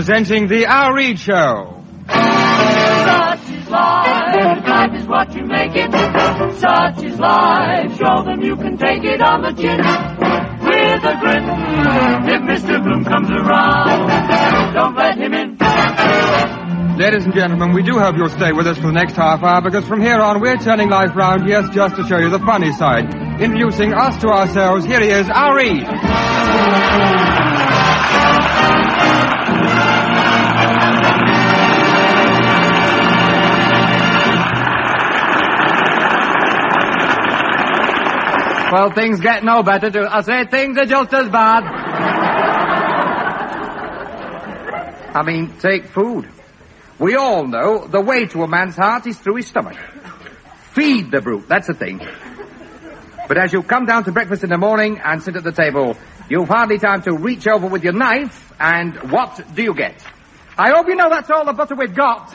presenting the Al Read Show. Such is life, life is what you make it. Such is life, show them you can take it on the chin. With a grin, if Mr. Bloom comes around, don't let him in. Ladies and gentlemen, we do hope you'll stay with us for the next half hour, because from here on we're turning life round, yes, just to show you the funny side. Introducing us to ourselves, here he is, Al Read. Well, things get no better, do I say things are just as bad. I mean, take food. We all know the way to a man's heart is through his stomach. Feed the brute, that's the thing. But as you come down to breakfast in the morning and sit at the table, you've hardly time to reach over with your knife, and what do you get? I hope you know that's all the butter we've got.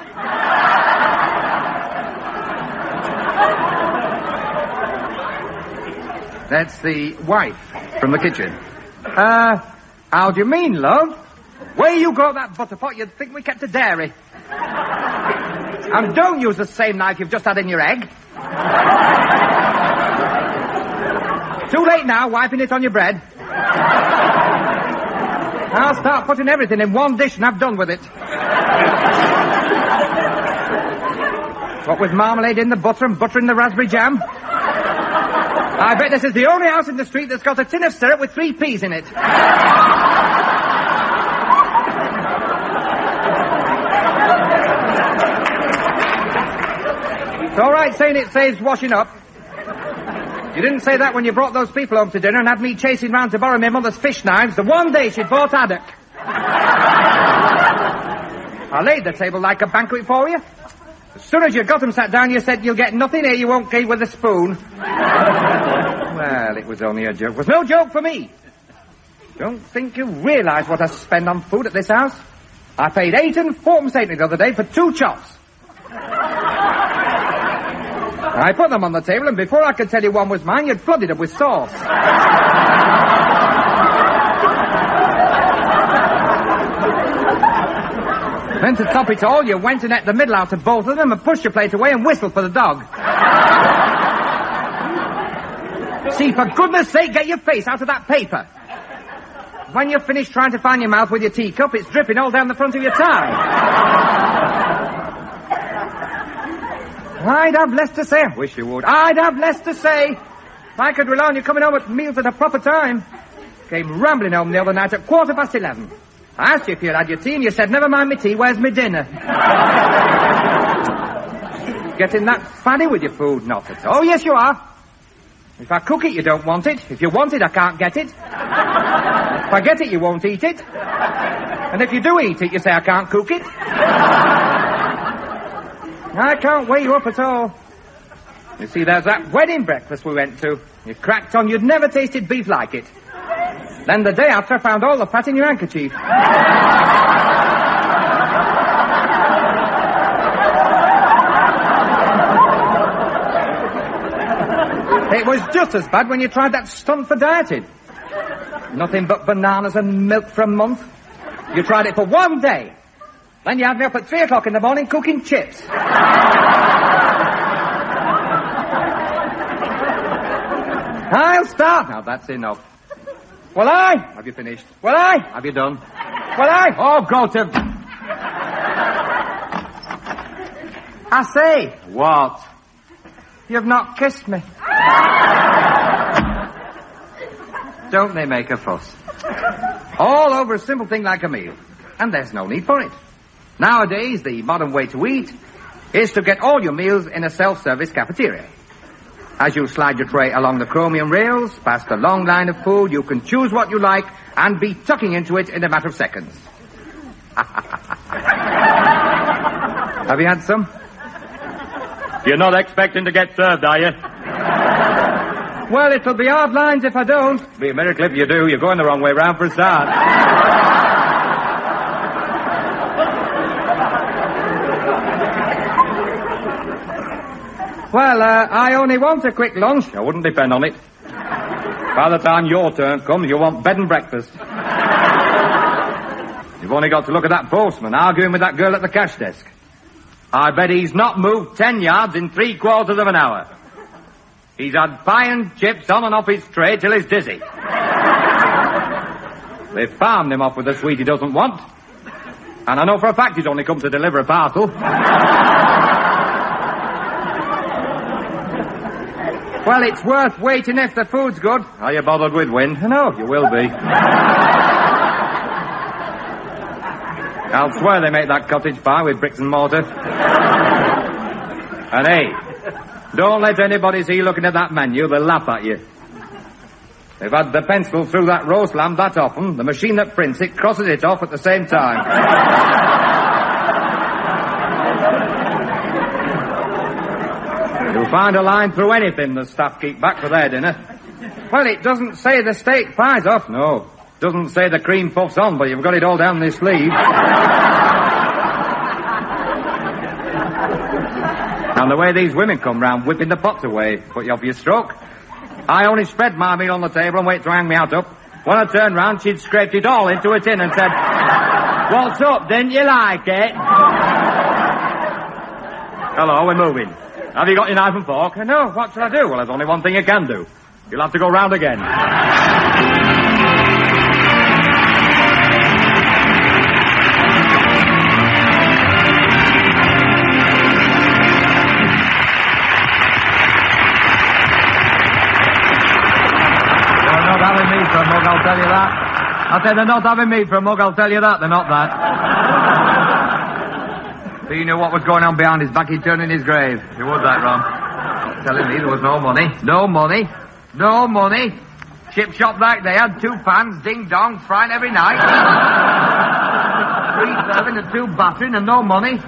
That's the wife from the kitchen. How do you mean, love? Where you got that butter pot, you'd think we kept a dairy. And don't use the same knife you've just had in your egg. Too late now, wiping it on your bread. I'll start putting everything in one dish and have done with it. What with marmalade in the butter and butter in the raspberry jam? I bet this is the only house in the street that's got a tin of syrup with 3 peas in it. It's all right saying it saves washing up. You didn't say that when you brought those people home to dinner and had me chasing round to borrow my mother's fish knives the one day she'd bought haddock. I laid the table like a banquet for you. As soon as you got them sat down, you said, you'll get nothing here you won't eat with a spoon. Well, it was only a joke. It was no joke for me. Don't think you realise what I spend on food at this house. I paid 8 and 4 the other day for 2 chops. I put them on the table, and before I could tell you one was mine, you'd flooded it with sauce. Then to top it all, you went and ate the middle out of both of them and pushed your plate away and whistled for the dog. See, for goodness sake, get your face out of that paper. When you're finished trying to find your mouth with your teacup, it's dripping all down the front of your tie. I'd have less to say. I wish you would. I'd have less to say. If I could rely on you coming home at meals at a proper time. Came rambling home the other night at 11:15. I asked you if you'd had your tea, and you said, never mind me tea, where's my dinner? Getting that fanny with your food, not at all. Oh, yes, you are. If I cook it, you don't want it. If you want it, I can't get it. If I get it, you won't eat it. And if you do eat it, you say I can't cook it. I can't weigh you up at all. You see, there's that wedding breakfast we went to. You cracked on you'd never tasted beef like it. Then the day after, I found all the fat in your handkerchief. It was just as bad when you tried that stunt for dieting. Nothing but bananas and milk for a month. You tried it for one day. Then you had me up at 3 o'clock in the morning cooking chips. I'll start. Now, that's enough. Well, have you finished? Well, have you done? Well, oh, go to... I say. What? You've not kissed me. Don't they make a fuss? All over a simple thing like a meal. And there's no need for it. Nowadays, the modern way to eat is to get all your meals in a self-service cafeteria. As you slide your tray along the chromium rails, past a long line of food, you can choose what you like and be tucking into it in a matter of seconds. Have you had some? You're not expecting to get served, are you? Well, it'll be hard lines if I don't. Be a miracle if you do. You're going the wrong way round for a start. Well, I only want a quick lunch. I wouldn't depend on it. By the time your turn comes, you'll want bed and breakfast. You've only got to look at that postman arguing with that girl at the cash desk. I bet he's not moved 10 yards in 3/4 of an hour. He's had pie and chips on and off his tray till he's dizzy. They've farmed him off with a sweet he doesn't want. And I know for a fact he's only come to deliver a parcel. Well, it's worth waiting if the food's good. Are you bothered with wind? No, you will be. I'll swear they make that cottage pie with bricks and mortar. And hey, don't let anybody see you looking at that menu. They'll laugh at you. They've had the pencil through that roast lamb that often, the machine that prints it crosses it off at the same time. You'll find a line through anything the staff keep back for their dinner. Well, it doesn't say the steak pie's off, no. Doesn't say the cream puff's on, but you've got it all down this sleeve. And the way these women come round whipping the pots away, put you off your stroke. I only spread my meal on the table and wait to hang me out up. When I turned round, she'd scraped it all into a tin and said, "What's up, didn't you like it?" Hello, we're moving. Have you got your knife and fork? No, what shall I do? Well, there's only one thing you can do. You'll have to go round again. I'll tell you that. I said they're not having me for a mug, I'll tell you that. They're not that. So you knew what was going on behind his back, he'd turn in his grave. You would that, Ron. Telling me there was no money. No money. No money. Chip shop like they had 2 pans, ding-dong, frying every night. 3 serving and 2 battering and no money.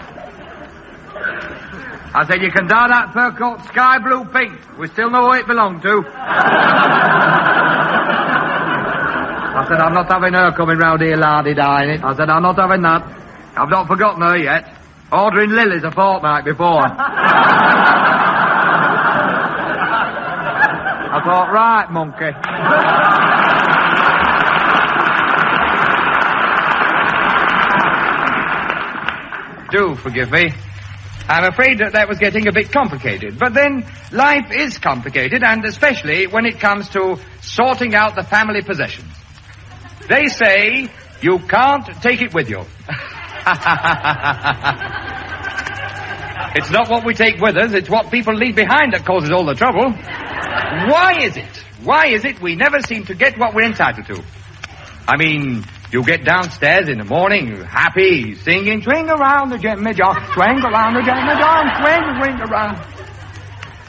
I said, you can dye that fur coat sky blue pink. We still know who it belonged to. I said, I'm not having her coming round here lardy-dying it. I said, I'm not having that. I've not forgotten her yet. Ordering lilies a fortnight before. I thought, right, monkey. Do forgive me. I'm afraid that was getting a bit complicated. But then, life is complicated, and especially when it comes to sorting out the family possessions. They say you can't take it with you. It's not what we take with us, it's what people leave behind that causes all the trouble. Why is it? Why is it we never seem to get what we're entitled to? I mean, you get downstairs in the morning, happy, singing, swing around the Jimmy John, swing around the Jimmy John, swing around.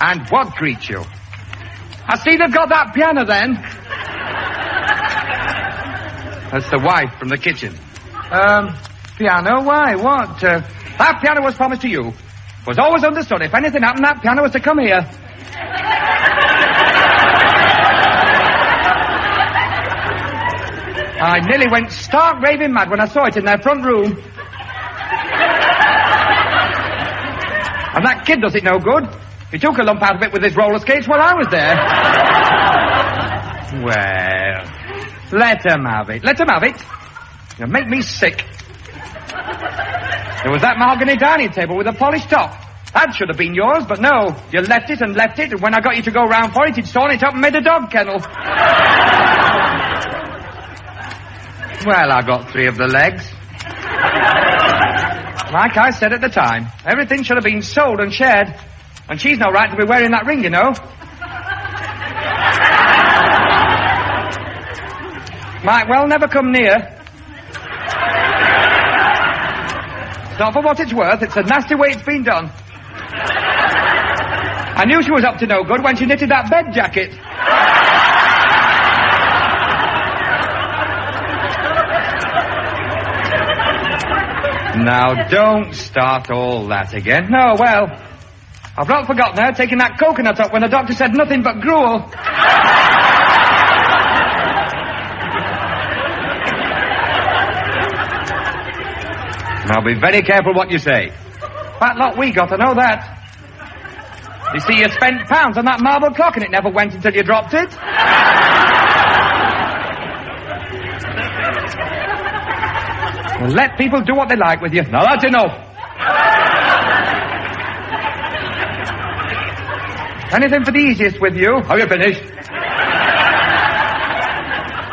And what greets you? I see they've got that piano then. That's the wife from the kitchen. Piano? Why? What? That piano was promised to you. It was always understood. If anything happened, that piano was to come here. I nearly went stark raving mad when I saw it in their front room. And that kid does it no good. He took a lump out of it with his roller skates while I was there. Well... let them have it. Let them have it. You make me sick. There was that mahogany dining table with a polished top. That should have been yours, but no. You left it, and when I got you to go round for it, you'd torn it up and made a dog kennel. Well, I got 3 of the legs. Like I said at the time, everything should have been sold and shared. And she's no right to be wearing that ring, you know. Might well never come near. It's not for what it's worth. It's a nasty way it's been done. I knew she was up to no good when she knitted that bed jacket. Now, don't start all that again. No, well, I've not forgotten her taking that coconut up when the doctor said nothing but gruel. Now, be very careful what you say. That lot we got, I know that. You see, you spent pounds on that marble clock and it never went until you dropped it. Well, let people do what they like with you. Now, that's enough. Anything for the easiest with you. Have you finished?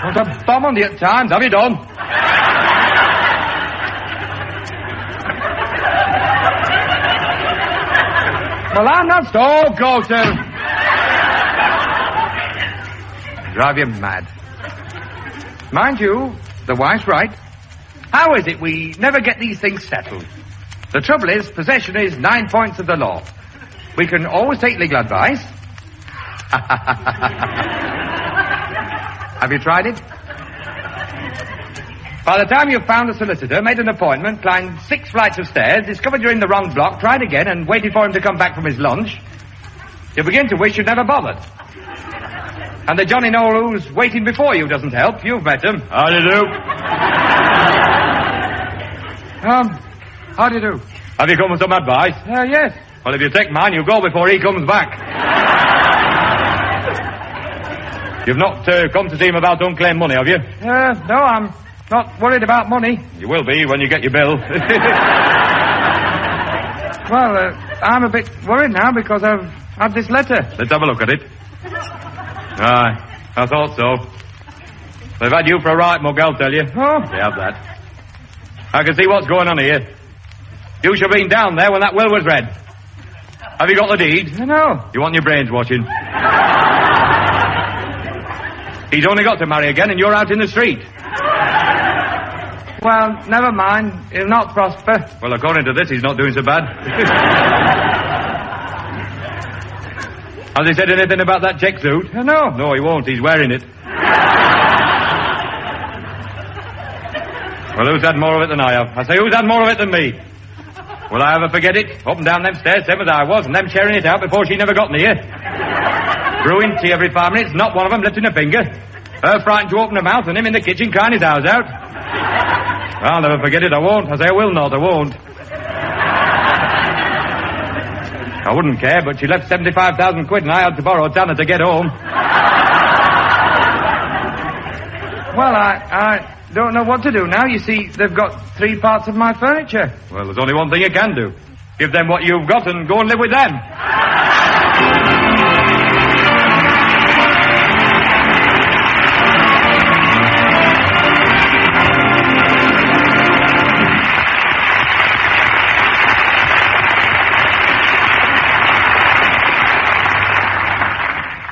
Want a bomb on you at times. Have you done? Well, I'm not... Oh, go to. Drive you mad. Mind you, the wife's right. How is it we never get these things settled? The trouble is, possession is 9 points of the law. We can always take legal advice. Have you tried it? By the time you've found a solicitor, made an appointment, climbed 6 flights of stairs, discovered you're in the wrong block, tried again, and waited for him to come back from his lunch, you begin to wish you'd never bothered. And the Johnny Knoll who's waiting before you doesn't help. You've met him. How do you do? How do you do? Have you come with some advice? Yes. Well, if you take mine, you go before he comes back. You've not come to see him about unclaimed money, have you? No, I'm not worried about money. You will be when you get your bill. Well, I'm a bit worried now because I've had this letter. Let's have a look at it. Aye, I thought so. They've had you for a right mug, I'll tell you. Oh. They have that. I can see what's going on here. You should have been down there when that will was read. Have you got the deed? No. You want your brains washing? He's only got to marry again and you're out in the street. Well, never mind. He'll not prosper. Well, according to this, he's not doing so bad. Has he said anything about that check suit? No. No, he won't. He's wearing it. Well, who's had more of it than I have? I say, who's had more of it than me? Will I ever forget it? Up and down them stairs, same as I was, and them sharing it out before she never got near. Brewing tea every 5 minutes, not one of them lifting a finger. Her frightened to open her mouth, and him in the kitchen crying his house out. I'll never forget it, I won't. I say, I will not, I won't. I wouldn't care, but she left 75,000 quid and I had to borrow Tanner to get home. Well, I don't know what to do now. You see, they've got 3 parts of my furniture. Well, there's only one thing you can do. Give them what you've got and go and live with them.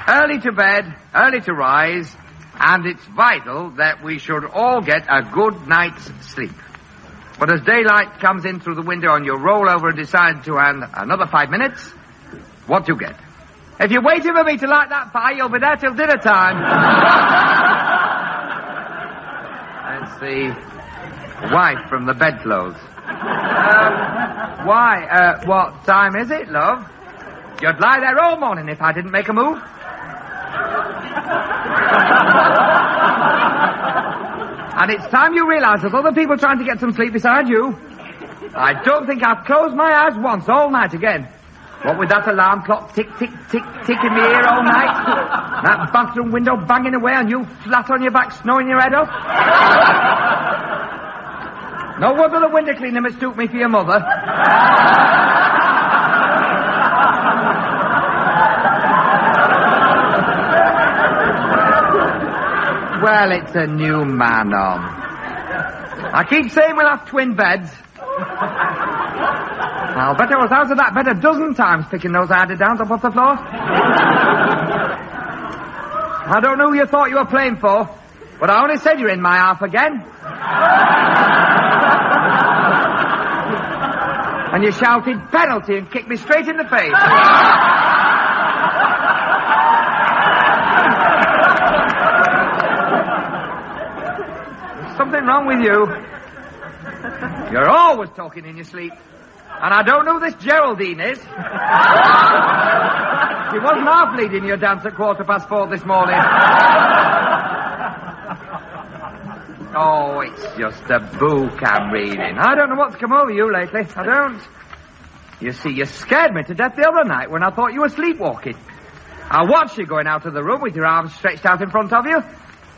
Early to bed, early to rise, and it's vital that we should all get a good night's sleep. But as daylight comes in through the window and you roll over and decide to have another 5 minutes, what do you get? If you're waiting for me to light that fire, you'll be there till dinner time. That's the wife from the bedclothes. Why? What time is it, love? You'd lie there all morning if I didn't make a move. And it's time you realise there's other people trying to get some sleep beside you. I don't think I've closed my eyes once all night again. What with that alarm clock tick, tick, tick, tick in my ear all night. That bathroom window banging away and you flat on your back snoring your head off. No wonder the window cleaner mistook me for your mother. Well, it's a new man on. I keep saying we'll have twin beds. I'll bet I was out of that bed a dozen times picking those eider-downs up off the floor. I don't know who you thought you were playing for, but I only said you're in my half again. And you shouted penalty and kicked me straight in the face. There's something wrong with you. You're always talking in your sleep. And I don't know who this Geraldine is. She wasn't half leading your dance at 4:15 this morning. Oh, it's just a book I'm reading. I don't know what's come over you lately. I don't. You see, you scared me to death the other night when I thought you were sleepwalking. I watched you going out of the room with your arms stretched out in front of you.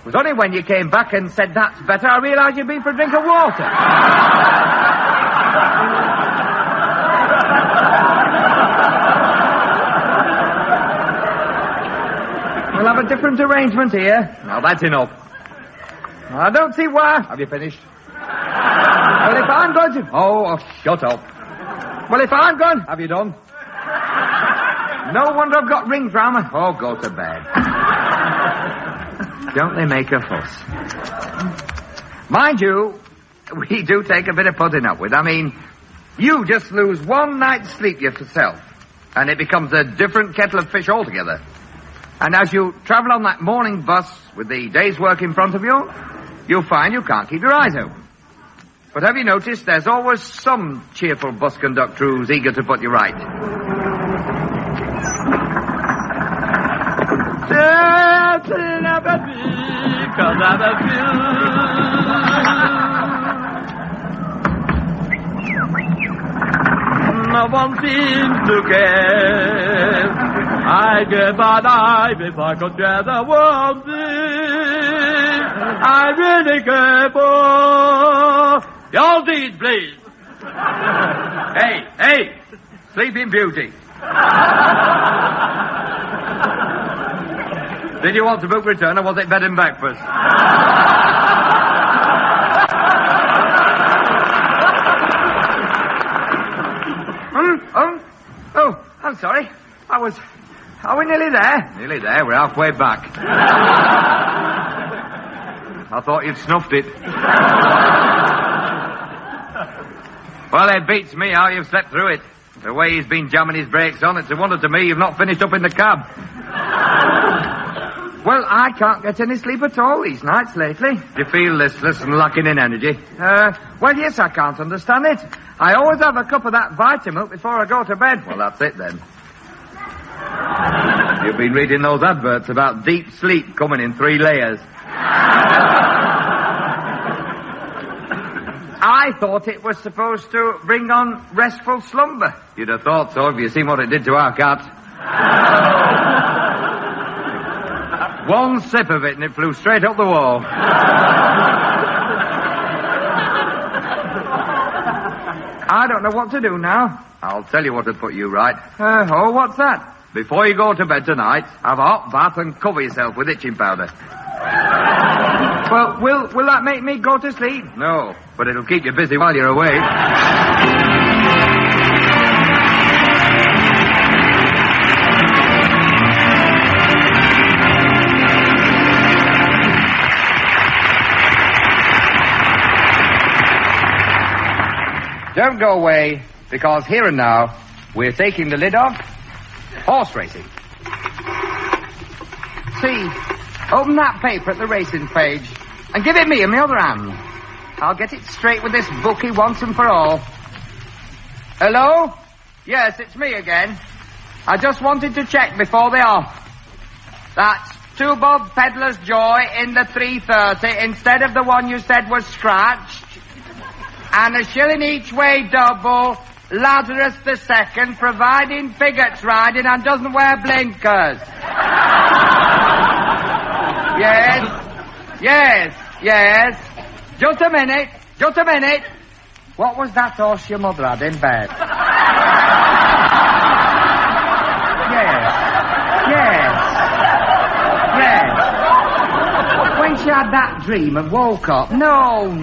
It was only when you came back and said that's better I realised you'd been for a drink of water. We'll have a different arrangement here. Now, that's enough. I don't see why. Have you finished? Well, if I'm going to... Oh, shut up. Well, if I'm going... Have you done? No wonder I've got rings round my... Oh, go to bed. Don't they make a fuss? Mind you, we do take a bit of putting up with. I mean, you just lose one night's sleep yourself, and it becomes a different kettle of fish altogether. And as you travel on that morning bus with the day's work in front of you, you'll find you can't keep your eyes open. But have you noticed there's always some cheerful bus conductor who's eager to put you right? No one seems to care. I give my life if I could share the world thing. I really care for your deeds, please. Hey, Sleeping Beauty. Did you want to book return or was it bed and breakfast? Oh, I'm sorry. Are we nearly there? Nearly there. We're halfway back. I thought you'd snuffed it. Well, it beats me how you've slept through it. The way he's been jamming his brakes on, it's a wonder to me you've not finished up in the cab. Well, I can't get any sleep at all these nights lately. Do you feel listless and lacking in energy? Well, yes, I can't understand it. I always have a cup of that vitamin before I go to bed. Well, that's it then. You've been reading those adverts about deep sleep coming in 3 layers. I thought it was supposed to bring on restful slumber. You'd have thought so if you'd seen what it did to our cat. One sip of it and it flew straight up the wall. I don't know what to do now. I'll tell you what will put you right. What's that? Before you go to bed tonight, have a hot bath and cover yourself with itching powder. Well, will that make me go to sleep? No, but it'll keep you busy while you're awake. Don't go away, because here and now, we're taking the lid off horse racing. See, open that paper at the racing page and give it me in my other hand. I'll get it straight with this bookie once and for all. Hello? Yes, it's me again. I just wanted to check before the off. That's 2 Bob Peddler's Joy in the 3:30 instead of the one you said was scratched. And a shilling each way double, Lazarus II, providing Figgott's riding and doesn't wear blinkers. Yes. Just a minute. What was that horse your mother had in bed? Yes. When she had that dream and woke up. No,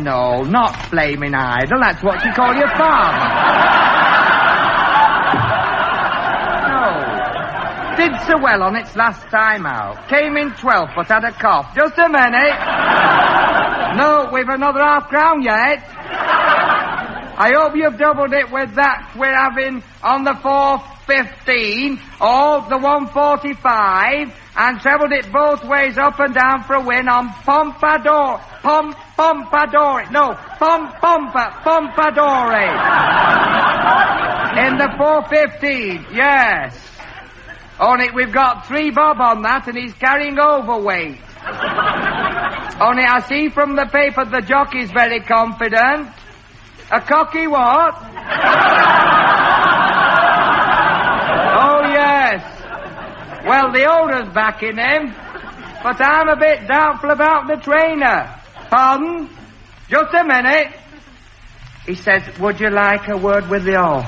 not flaming idle. That's what you call your father. No. Did so well on its last time out. Came in 12th but had a cough. Just a minute. No, we've another £half-crown yet. I hope you've doubled it with that we're having on the 4.15 or the 1.45 and trebled it both ways up and down for a win on Pompadore. Pompadore. In the 4.15, yes. Only we've got 3 bob on that and he's carrying overweight. Only I see from the paper the jockey's very confident. A cocky what? Oh, yes. Well, the owner's backing him. But I'm a bit doubtful about the trainer. Pardon? Just a minute. He says, would you like a word with the horse?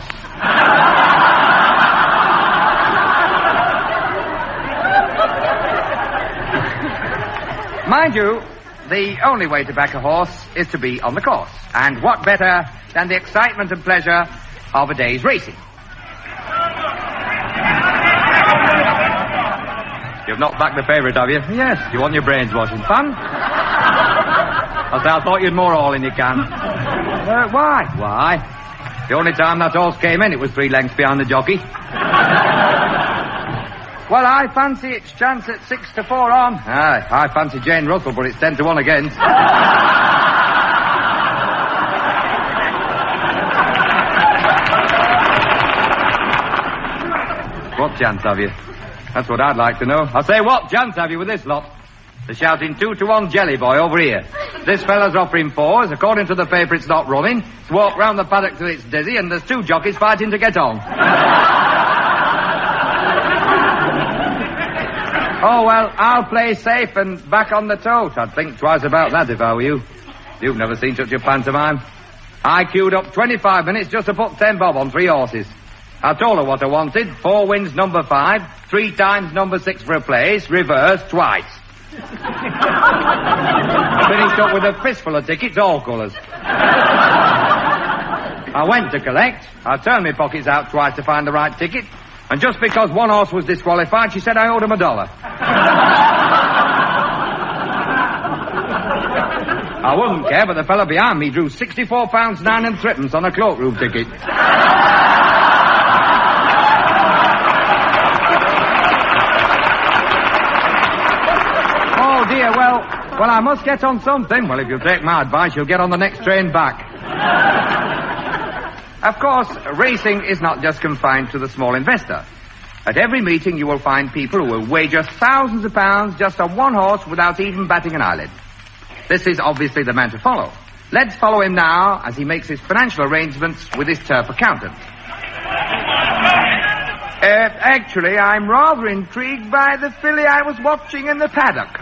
Mind you, the only way to back a horse is to be on the course. And what better than the excitement and pleasure of a day's racing? You've not backed the favourite, have you? Yes. You want your brains washing. Fun? I thought you'd more all in your can. Why? Why? The only time that horse came in, it was 3 lengths behind the jockey. Well, I fancy its chance at 6-4 on. Aye, I fancy Jane Russell, but it's 10-1 against. What chance have you? That's what I'd like to know. I say, what chance have you with this lot? They're shouting 2-1 Jelly Boy over here. This fella's offering 4s. According to the paper, it's not running. It's walked round the paddock till it's dizzy, and there's 2 jockeys fighting to get on. Oh, well, I'll play safe and back on the tote. I'd think twice about that if I were you. You've never seen such a pantomime. I queued up 25 minutes just to put 10 bob on 3 horses. I told her what I wanted. 4 wins number 5, 3 times number 6 for a place, reverse twice. Finished up with a fistful of tickets, all colours. I went to collect. I turned my pockets out twice to find the right ticket. And just because one horse was disqualified, she said I owed him $1. I wouldn't care, but the fella behind me drew £64 9 3 on a cloakroom ticket. Oh, dear, well, I must get on something. Well, if you'll take my advice, you'll get on the next train back. Of course, racing is not just confined to the small investor. At every meeting, you will find people who will wager thousands of pounds just on one horse without even batting an eyelid. This is obviously the man to follow. Let's follow him now as he makes his financial arrangements with his turf accountant. Actually, I'm rather intrigued by the filly I was watching in the paddock.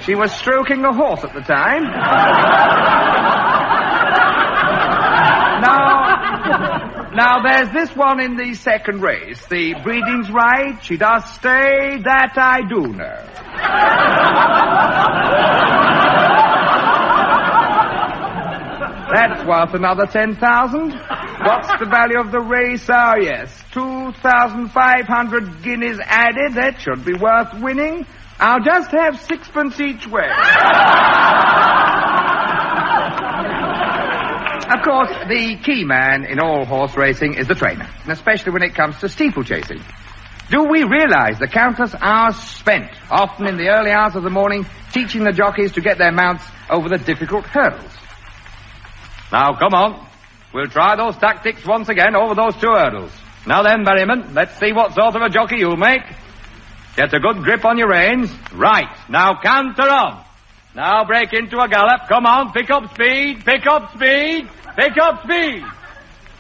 She was stroking a horse at the time. Now, there's this one in the second race. The breeding's right. She does stay. That I do know. That's worth another 10,000. What's the value of the race? Oh, yes. 2,500 guineas added. That should be worth winning. I'll just have 6pence each way. Of course, the key man in all horse racing is the trainer, and especially when it comes to steeplechasing. Do we realize the countless hours spent, often in the early hours of the morning, teaching the jockeys to get their mounts over the difficult hurdles? Now, come on. We'll try those tactics once again over those 2 hurdles. Now then, Berryman, let's see what sort of a jockey you'll make. Get a good grip on your reins. Right. Now canter on. Now break into a gallop. Come on, pick up speed, pick up speed, pick up speed.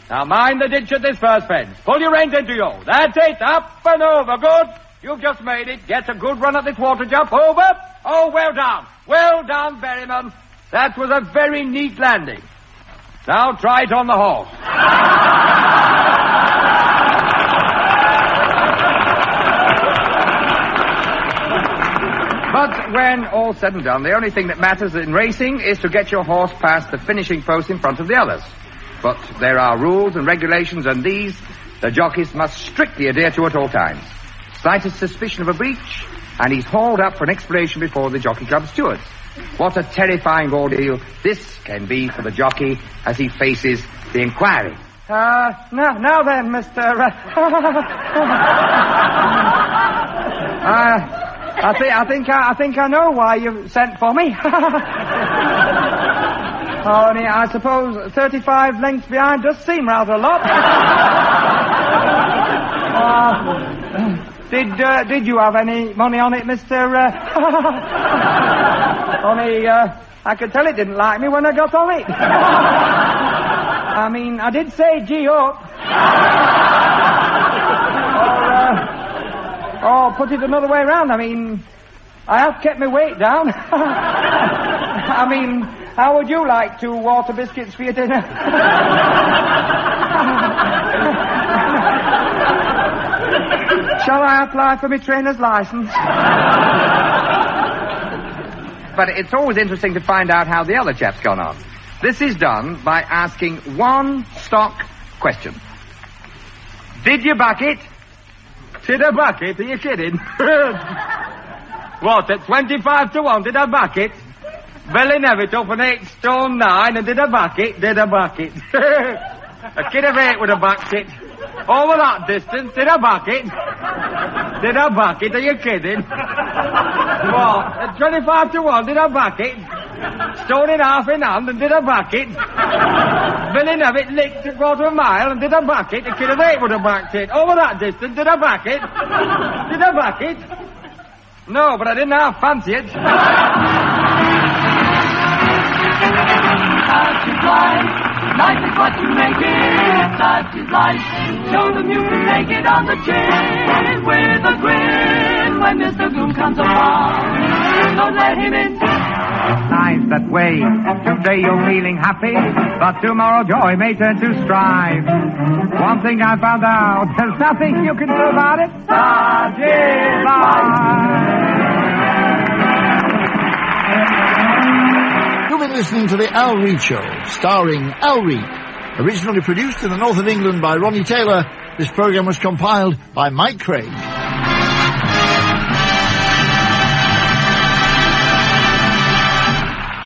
Now mind the ditch at this first fence. Pull your reins into you. That's it. Up and over. Good. You've just made it. Get a good run at this water jump. Over. Oh, well done. Well done, Berryman. That was a very neat landing. Now try it on the horse. But when all's said and done, the only thing that matters in racing is to get your horse past the finishing post in front of the others. But there are rules and regulations, and these the jockeys must strictly adhere to at all times. Slightest suspicion of a breach, and he's hauled up for an explanation before the Jockey Club stewards. What a terrifying ordeal this can be for the jockey as he faces the inquiry. Now then, Mr. I think I know why you sent for me. Only I suppose 35 lengths behind does seem rather a lot. Did you have any money on it, Mr. Only I could tell it didn't like me when I got on it. I mean, I did say gee up. Or put it another way around. I mean, I have kept my weight down. I mean, how would you like 2 water biscuits for your dinner? Shall I apply for my trainer's license? But it's always interesting to find out how the other chap's gone on. This is done by asking one stock question. Did you buck it? Did I buck it? Are you kidding? What, at 25 to 1, did I buck it? Belly Nevitt up an 8 stone 9, and did I buck it? Did I buck it? A kid of 8 would have bucked it. Over that distance, did I buck it? Did I buck it? Are you kidding? What, at 25 to 1, did I buck it? Stone in half in hand, and did I buck it? Billy Nevitt licked a quarter of a mile, and did I buck it? A kid of 8 would have backed it. Over that distance, did I back it? Did I back it? No, but I didn't half fancy it. Such is life. Life is what you make it. Such is life. Show them you can make it on the chin with a grin when Mr. Goon comes along. Don't let him in. Nice that way. Today you're feeling happy, but tomorrow joy may turn to strife. One thing I found out, there's nothing you can do about it. Such is life. You've been listening to the Al Read Show, starring Al Read. Originally produced in the north of England by Ronnie Taylor, this program was compiled by Mike Craig.